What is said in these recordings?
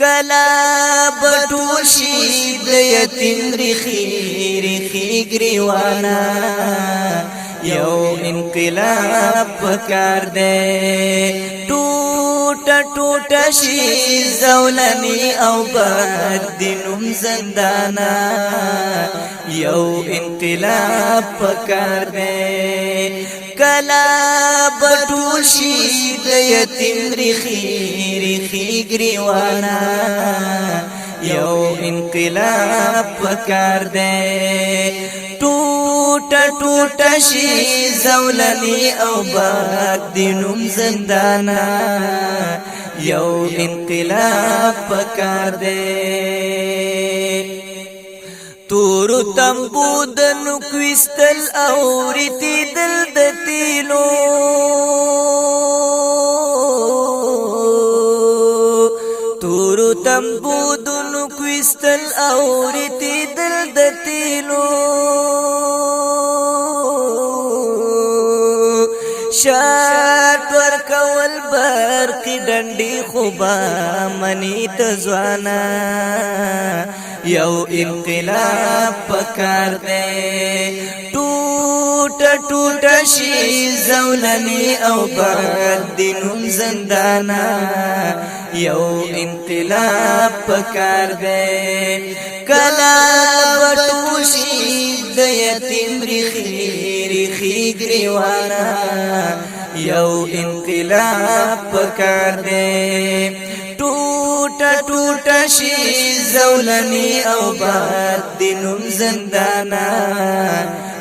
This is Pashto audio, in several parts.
کلا بټول شي د یتیم ریخي ګریوانا یو انقلاب پکار دی ټوټه شي زولنی او بد دینم زندانا یو انقلاب پکار دی کلا بټول شي د یتیم ریخي ګریوانا یو انقلاب پکار دی ټوټه شي زولنی او بد دینم زندانا یو انقلاب پکار دی تورو تمبو د نکوستل او ریتی دل د تیلو تورو تمبو د نکوستل او ریتی دل د تیلو شات ورکول برقی ډنډي خوبا منی تزوانا یو انقلاب پکار دی ټوټه شي زولنی او بد دینم زندانا یو انقلاب پکار دی کلا بټول شي د یتیم ریخي ګریوانا یو انقلاب پکار دی ټوټه شي زولنی او بد دینم زندانا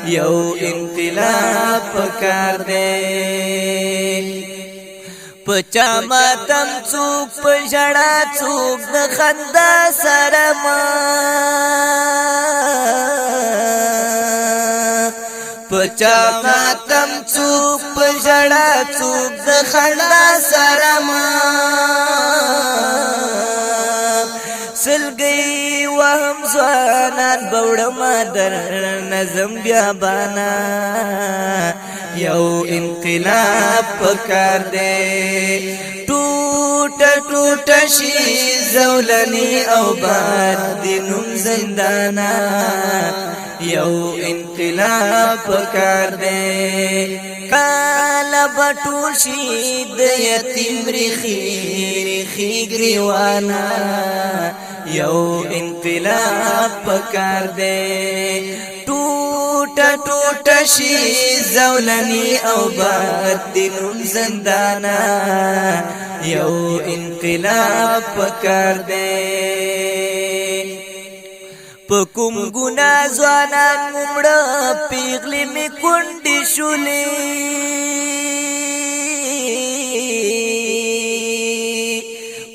یو انقلاب پکار دی پچا ماتم څوک په ژړا څوک د خندا سره پچا ماتم څوک په ژړا څوک د خندا سره سلګي وهم ځوانان بوړم در نظم بیا بانا یو انقلاب پکار دی ټوټه شي زولنی او بد دینم زندانا یو انقلاب پکار دی کالا بټول شي د یتیم ریخي ګریوانا یو انقلاب پکار دی ټوټه شي زولنی او بد دینم زندانا یو انقلاب پکار دی پکوم ګنا ځوانان مړه پیغلی می کونډې شولې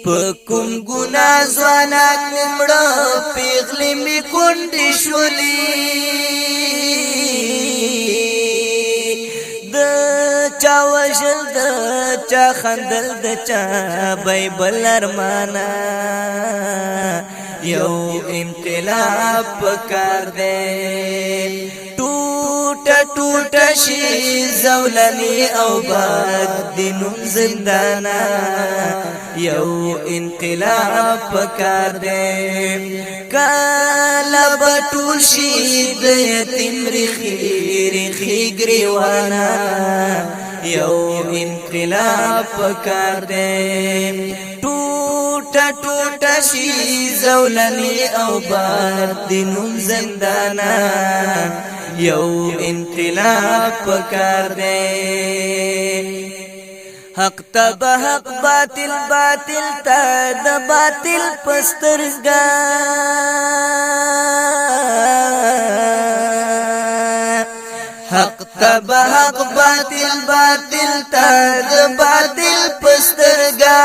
پکوم ګنا ځوانان مړه پیغلی می کونډې شولې د چا وژل د چا خندل د چا بایبل ارمانا یو انقلاب پکار دی ټوټه شي زولنی او بد دینم زندانا یو انقلاب پکار دی کالا بټول شي د یتیم ریخي ګریوانا یو انقلاب پکار دی ټوټه شي زولنی او بد دینم زندانا یو انقلاب پکار دی حق تب حق باطل تا د باطل پسترګا حق تب حق باطل تا د باطل پسترګا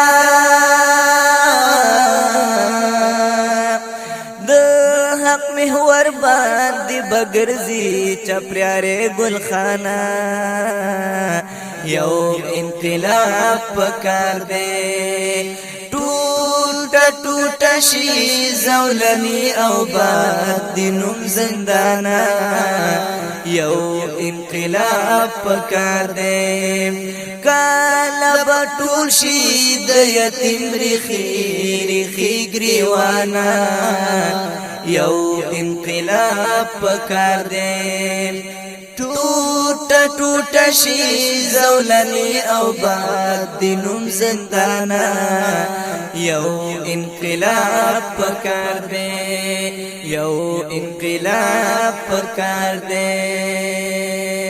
حق محور باندې بغرزي چپریاره ګلخانه یو انقلاب پکار دی ټوټ شي زولنی او باد دینم زندانا یو انقلاب پکار دے کالا بطول شي د یتیم ریخی گریوانا یو انقلاب پکار دے ټوټ شي زولنی او باد دینم زندانا یو انقلاب پکار دے یو انقلاب پکار دے